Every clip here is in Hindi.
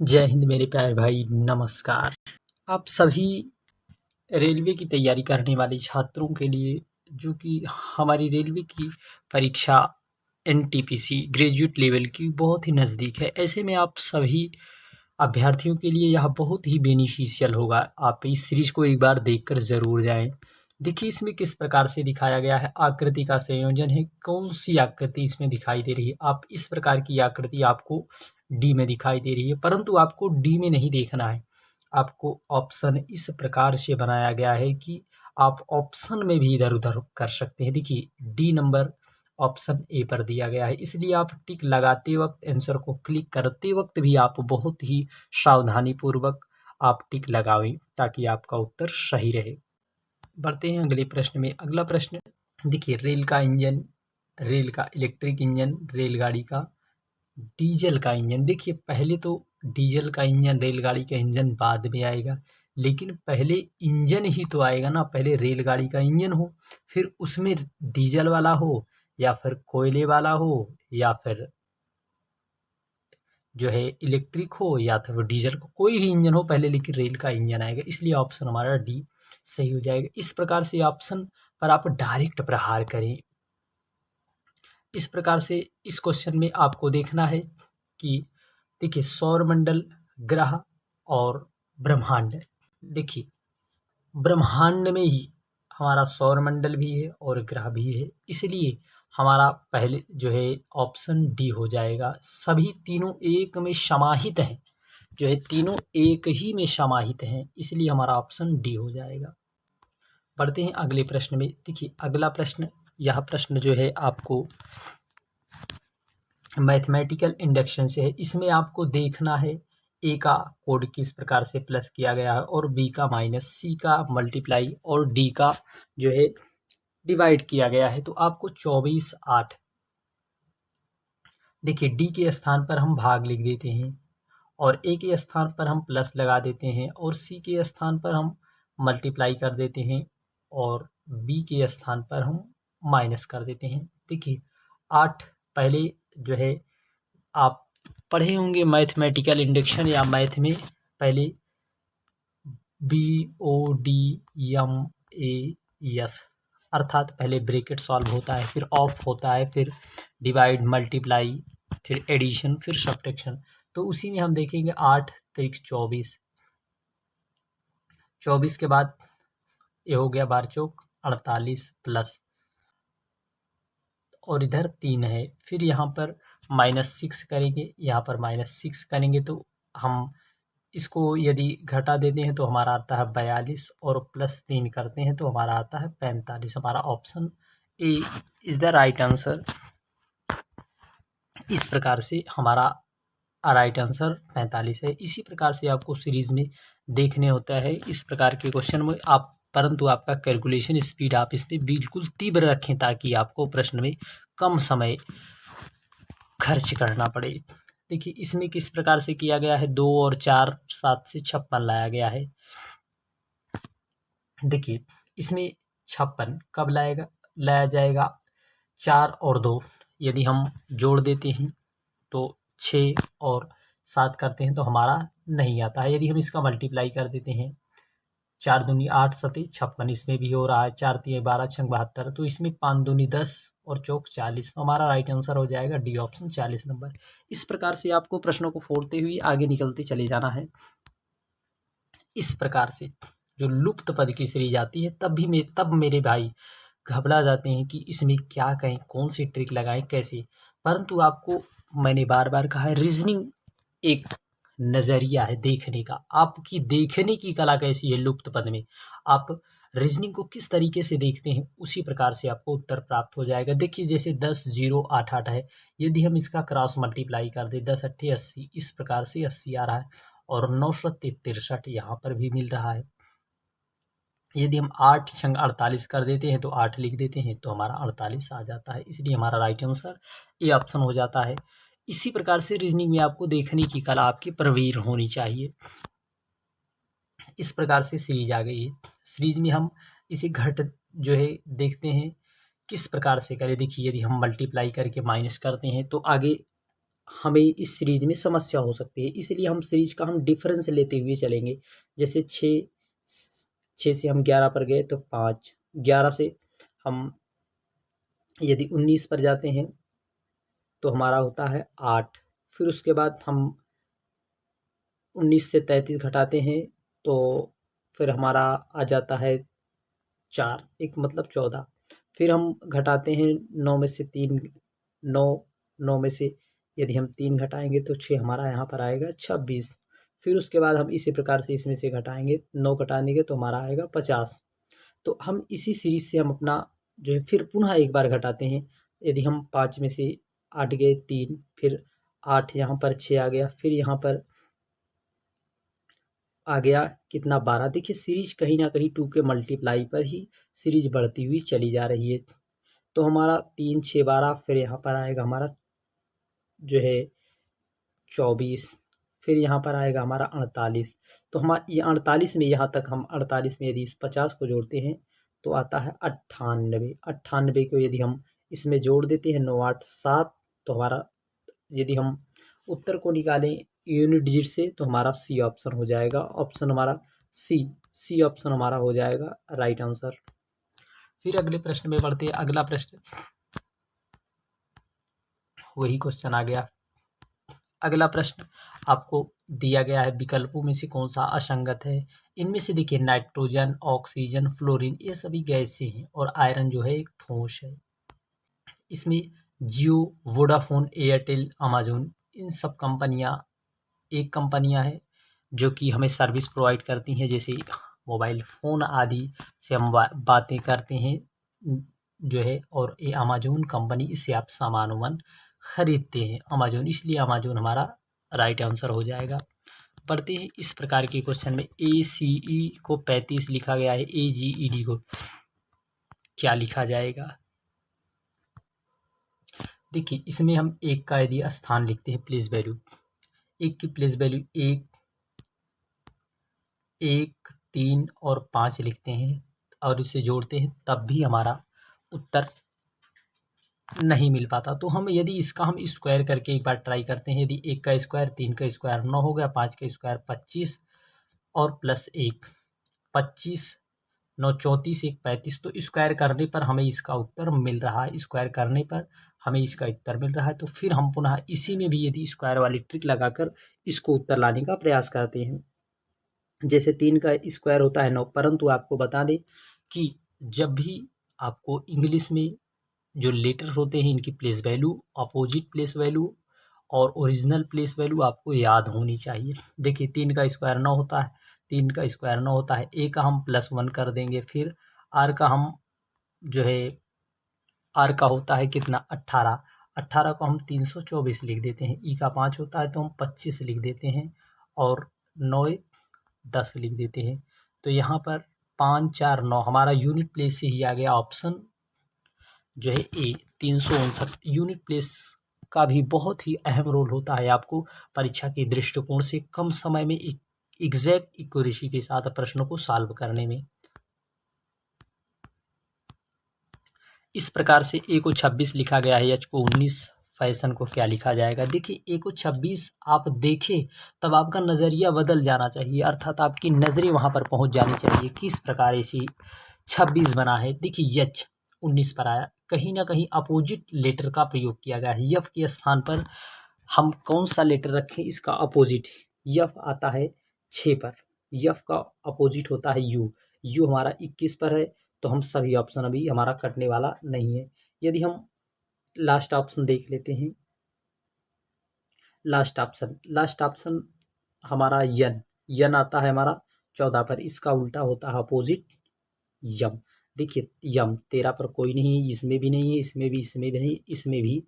जय हिंद मेरे प्यारे भाई, नमस्कार। आप सभी रेलवे की तैयारी करने वाले छात्रों के लिए, जो कि हमारी रेलवे की परीक्षा एनटीपीसी ग्रेजुएट लेवल की बहुत ही नज़दीक है, ऐसे में आप सभी अभ्यर्थियों के लिए यह बहुत ही बेनिफिशियल होगा। आप इस सीरीज को एक बार देखकर ज़रूर जाएं। देखिए इसमें किस प्रकार से दिखाया गया है, आकृति का संयोजन है, कौन सी आकृति इसमें दिखाई दे रही है। आप इस प्रकार की आकृति आपको डी में दिखाई दे रही है, परंतु आपको डी में नहीं देखना है। आपको ऑप्शन इस प्रकार से बनाया गया है कि आप ऑप्शन में भी इधर उधर कर सकते हैं। देखिए डी नंबर ऑप्शन ए पर दिया गया है, इसलिए आप टिक लगाते वक्त, आंसर को क्लिक करते वक्त भी आप बहुत ही सावधानी पूर्वक आप टिक लगावें ताकि आपका उत्तर सही रहे। बढ़ते हैं अगले प्रश्न में। अगला प्रश्न देखिए, रेल का इंजन, रेल का इलेक्ट्रिक इंजन, रेलगाड़ी का डीजल का इंजन। देखिए पहले तो डीजल का इंजन, रेलगाड़ी का इंजन बाद में आएगा, लेकिन पहले इंजन ही तो आएगा ना। पहले रेलगाड़ी का इंजन हो, फिर उसमें डीजल वाला हो, या फिर कोयले वाला हो, या फिर जो है इलेक्ट्रिक हो, या फिर डीजल को, कोई भी इंजन हो पहले, लेकिन रेल का इंजन आएगा, इसलिए ऑप्शन हमारा डी सही हो जाएगा। इस प्रकार से ऑप्शन पर आप डायरेक्ट प्रहार करें। इस प्रकार से इस क्वेश्चन में आपको देखना है कि देखिए सौरमंडल, ग्रह और ब्रह्मांड। देखिए ब्रह्मांड में ही हमारा सौरमंडल भी है और ग्रह भी है, इसलिए हमारा पहले जो है ऑप्शन डी हो जाएगा। सभी तीनों एक में समाहित हैं, जो है तीनों एक ही में समाहित हैं, इसलिए हमारा ऑप्शन डी हो जाएगा। बढ़ते हैं अगले प्रश्न में। देखिए अगला प्रश्न, यह प्रश्न जो है आपको मैथमेटिकल इंडक्शन से है। इसमें आपको देखना है ए का कोड किस प्रकार से प्लस किया गया है, और बी का माइनस, सी का मल्टीप्लाई और डी का जो है डिवाइड किया गया है। तो आपको 24/8, देखिए डी के स्थान पर हम भाग लिख देते हैं, और ए के स्थान पर हम प्लस लगा देते हैं, और सी के स्थान पर हम मल्टीप्लाई कर देते हैं, और बी के स्थान पर हम माइनस कर देते हैं। देखिए 8 पहले जो है आप पढ़े होंगे मैथमेटिकल इंडक्शन या मैथ में, पहले BODMAS, अर्थात पहले ब्रैकेट सॉल्व होता है, फिर ऑफ होता है, फिर डिवाइड, मल्टीप्लाई, फिर एडिशन, फिर सब्ट्रैक्शन। तो उसी में हम देखेंगे 8 त्रिक 24, 24 के बाद ये हो गया 12 चौक 48 प्लस, और इधर 3 है, फिर यहाँ पर -6 करेंगे, यहाँ पर -6 करेंगे, तो हम इसको यदि घटा देते हैं तो हमारा आता है 42, और +3 करते हैं तो हमारा आता है 45। हमारा option A is the right answer. इस प्रकार से हमारा राइट आंसर 45 है। इसी प्रकार से आपको सीरीज में देखने होता है इस प्रकार के क्वेश्चन में आप, परंतु आपका कैलकुलेशन स्पीड आप इसमें बिल्कुल तीव्र रखें ताकि आपको प्रश्न में कम समय खर्च करना पड़े। देखिए इसमें किस प्रकार से किया गया है, 2 और 4 7 से 56 लाया गया है। देखिए इसमें 56 कब लाया जाएगा, 4 और 2 यदि हम जोड़ देते हैं तो 6 और 7 करते हैं तो हमारा नहीं आता है। यदि हम इसका मल्टीप्लाई कर देते हैं, 4 दूनी 8 सते 56, इसमें भी हो रहा है, 4 तिये 12 छंग 72, तो इसमें 5 दूनी 10 और चौक 40, तो हमारा राइट आंसर हो जाएगा डी ऑप्शन 40 नंबर। इस प्रकार से आपको प्रश्नों को फोड़ते हुए आगे निकलते चले जाना है। इस प्रकार से जो लुप्त पद की सीरीज आती है तब मेरे भाई घबरा जाते हैं कि इसमें क्या कहें, कौन सी ट्रिक लगाएं, कैसे। परंतु आपको मैंने बार बार कहा है, रीजनिंग एक नजरिया है देखने का। आपकी देखने की कला कैसी है लुप्त पद में, आप रीजनिंग को किस तरीके से देखते हैं, उसी प्रकार से आपको उत्तर प्राप्त हो जाएगा। देखिए जैसे 10 0 8 8 है, यदि हम इसका क्रॉस मल्टीप्लाई कर दे 10 8 80, इस प्रकार से 80 आ रहा है, और 9 63 यहाँ पर भी मिल रहा है। यदि हम 8 छंग 48 कर देते हैं तो 8 लिख देते हैं तो हमारा 48 आ जाता है, इसलिए हमारा राइट आंसर ए ऑप्शन हो जाता है। इसी प्रकार से रीजनिंग में आपको देखने की कला आपकी प्रवीण होनी चाहिए। इस प्रकार से सीरीज आ गई है। सीरीज में हम इसे घट जो है देखते हैं किस प्रकार से करें। देखिए यदि हम मल्टीप्लाई करके माइनस करते हैं तो आगे हमें इस सीरीज में समस्या हो सकती है, इसलिए हम सीरीज का हम डिफरेंस लेते हुए चलेंगे। जैसे 6 से हम 11 पर गए तो 5, 11 से हम यदि 19 पर जाते हैं तो हमारा होता है 8। फिर उसके बाद हम 19 से 33 घटाते हैं तो फिर हमारा आ जाता है 4, एक मतलब 14। फिर हम घटाते हैं 9 में से 3, 9, 9 में से यदि हम 3 घटाएंगे तो 6 हमारा यहाँ पर आएगा 26। फिर उसके बाद हम इसी प्रकार से इसमें से घटाएंगे, 9 घटा देंगे तो हमारा आएगा 50। तो हम इसी सीरीज से हम अपना जो है फिर पुनः एक बार घटाते हैं। यदि हम 5 में से 8 गए 3, फिर 8 यहाँ पर 6 आ गया, फिर यहाँ पर आ गया कितना 12। देखिए सीरीज कहीं ना कहीं 2 के मल्टीप्लाई पर ही सीरीज बढ़ती हुई चली जा रही है। तो हमारा 3, 6, 12, फिर यहाँ पर आएगा हमारा जो है 24, फिर यहाँ पर आएगा हमारा 48। तो हमारा ये 48 में, यहाँ तक हम 48 में यदि इस 50 को जोड़ते हैं तो आता है 98। 98 को यदि हम इसमें जोड़ देते हैं 9, 8, 7, तो हमारा यदि हम उत्तर को निकालें यूनिट डिजिट से तो हमारा सी ऑप्शन हो जाएगा। ऑप्शन हमारा सी ऑप्शन हमारा हो जाएगा राइट आंसर। फिर अगले प्रश्न में बढ़ते हैं। अगला प्रश्न वही क्वेश्चन आ गया। अगला प्रश्न आपको दिया गया है, विकल्पों में से कौन सा असंगत है। इनमें से देखिए नाइट्रोजन, ऑक्सीजन, फ्लोरीन ये सभी गैसें हैं और आयरन जो है एक ठोस है। इसमें जियो, वोडाफोन, एयरटेल, अमेजोन इन सब कंपनियां एक कंपनियां हैं जो कि हमें सर्विस प्रोवाइड करती हैं। जैसे मोबाइल फ़ोन आदि से हम बातें करते हैं जो है, और ये अमेजोन कंपनी, इससे आप सामान वामान खरीदते हैं अमेजोन, इसलिए अमेजोन हमारा राइट आंसर हो जाएगा। पढ़ते हैं इस प्रकार के क्वेश्चन में। ACE को 35 लिखा गया है, AGED को क्या लिखा जाएगा। देखिए इसमें हम एक का यदि स्थान लिखते हैं प्लेस वैल्यू, एक की प्लेस वैल्यू 1, 3 और 5 लिखते हैं और इसे जोड़ते हैं तब भी हमारा उत्तर नहीं मिल पाता। तो हम यदि इसका हम स्क्वायर करके एक बार ट्राई करते हैं। यदि 1 का स्क्वायर 3 का स्क्वायर 9 हो गया, 5 का स्क्वायर 25 और प्लस 1 25, 9 34, 1 35। तो स्क्वायर करने पर हमें इसका उत्तर मिल रहा है, स्क्वायर करने पर हमें इसका उत्तर मिल रहा है। तो फिर हम पुनः इसी में भी यदि स्क्वायर वाली ट्रिक लगाकर इसको उत्तर लाने का प्रयास करते हैं। जैसे 3 का स्क्वायर होता है 9, परंतु आपको बता दें कि जब भी आपको इंग्लिश में जो लेटर होते हैं इनकी place value, opposite place value और ओरिजिनल प्लेस वैल्यू आपको याद होनी चाहिए। देखिए 3 का स्क्वायर 9 होता है, 3 का स्क्वायर 9 होता है, ए का हम +1 कर देंगे, फिर आर का हम जो है आर का होता है कितना 18, 18 को हम 324 लिख देते हैं। ई का 5 होता है तो हम 25 लिख देते हैं और 9 10 लिख देते हैं। तो यहाँ पर 5 4 9 हमारा यूनिट प्लेस से ही आ गया ऑप्शन जो है ए 359। यूनिट प्लेस का भी बहुत ही अहम रोल होता है आपको परीक्षा के दृष्टिकोण से कम समय में एक एग्जैक्ट एक्यूरेसी के साथ प्रश्नों को सॉल्व करने में। इस प्रकार से ए को 26 लिखा गया है, एच को 19, फैशन को क्या लिखा जाएगा। देखिए ए को 26 आप देखें तब आपका नज़रिया बदल जाना चाहिए, अर्थात आपकी नज़रें वहाँ पर पहुँच जानी चाहिए किस प्रकार ऐसी 26 बना है। देखिए यच 19 पर आया, कहीं ना कहीं अपोजिट लेटर का प्रयोग किया गया है। यफ के स्थान पर हम कौन सा लेटर रखें, इसका अपोजिट यफ आता है 6 पर, यफ का अपोजिट होता है यू, यू हमारा 21 पर है। तो हम सभी ऑप्शन अभी हमारा कटने वाला नहीं है। यदि हम लास्ट ऑप्शन देख लेते हैं, लास्ट ऑप्शन हमारा यन आता है हमारा 14 पर, इसका उल्टा होता है अपोजिट यम। देखिए यम 13 पर कोई नहीं है, इसमें भी नहीं है, इसमें भी नहीं, इसमें भी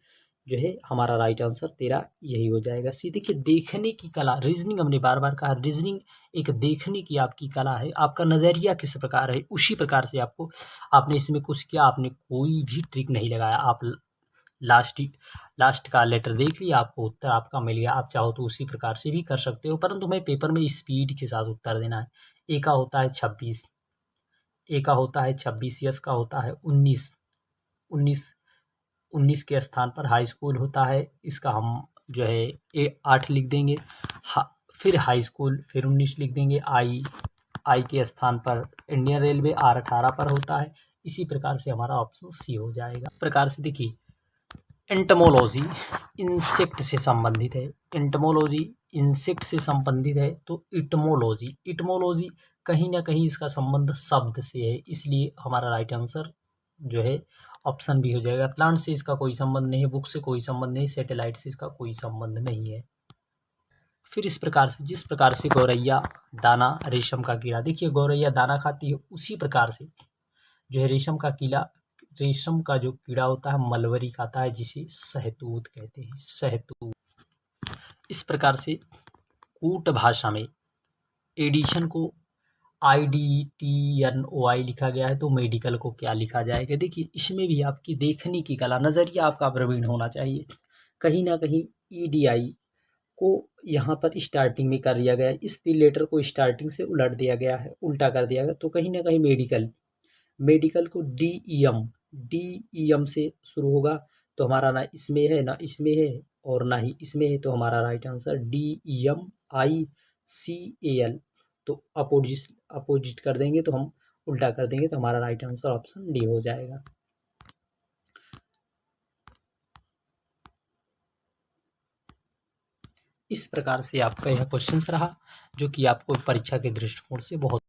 जो है हमारा राइट आंसर 13 यही हो जाएगा। सी देखिए देखने की कला, रीजनिंग हमने बार बार कहा, रीजनिंग एक देखने की आपकी कला है। आपका नज़रिया किस प्रकार है उसी प्रकार से आपको, आपने इसमें कुछ किया, आपने कोई भी ट्रिक नहीं लगाया, आप लास्ट का लेटर देख लिया, आपको उत्तर आपका मिल गया। आप चाहो तो उसी प्रकार से भी कर सकते हो, परंतु हमें पेपर में स्पीड के साथ उत्तर देना है। ए का होता है 26, ए का होता है 26, यस का होता है 19, 19 19 के स्थान पर हाई स्कूल होता है, इसका हम जो है 8 लिख देंगे, फिर हाई स्कूल, फिर 19 लिख देंगे। आई के स्थान पर इंडियन रेलवे R18 पर होता है। इसी प्रकार से हमारा ऑप्शन सी हो जाएगा। इस प्रकार से देखिए, एंटमोलॉजी इंसेक्ट से संबंधित है, एंटमोलॉजी इंसेक्ट से संबंधित है, तो इटमोलॉजी कहीं ना कहीं इसका संबंध शब्द से है, इसलिए हमारा राइट आंसर जो है ऑप्शन बी हो जाएगा। प्लांट से इसका कोई संबंध नहीं है, बुक से कोई संबंध नहीं, सैटेलाइट से इसका कोई संबंध नहीं है। फिर इस प्रकार से, जिस प्रकार से गौरैया दाना रेशम का कीड़ा, देखिए गौरैया दाना खाती है, उसी प्रकार से जो है रेशम का जो कीड़ा होता है मलबरी खाता है, जिसे शहतूत कहते हैं, शहतूत। इस प्रकार से कूट भाषा में एडिशन को IDTNOI लिखा गया है, तो मेडिकल को क्या लिखा जाएगा। देखिए इसमें भी आपकी देखने की कला, नज़रिया आपका प्रवीण होना चाहिए। कहीं ना कहीं EDI को यहाँ पर स्टार्टिंग में कर दिया गया है, इस लेटर को स्टार्टिंग से उलट दिया गया है, उल्टा कर दिया गया, तो कहीं ना कहीं मेडिकल को DEM से शुरू होगा, तो हमारा ना इसमें है ना इसमें है और ना ही इसमें है, तो हमारा राइट आंसर DEMICAL। तो अपोजिट कर देंगे, तो हम उल्टा कर देंगे, तो हमारा राइट आंसर ऑप्शन डी हो जाएगा। इस प्रकार से आपका यह क्वेश्चन रहा, जो कि आपको परीक्षा के दृष्टिकोण से बहुत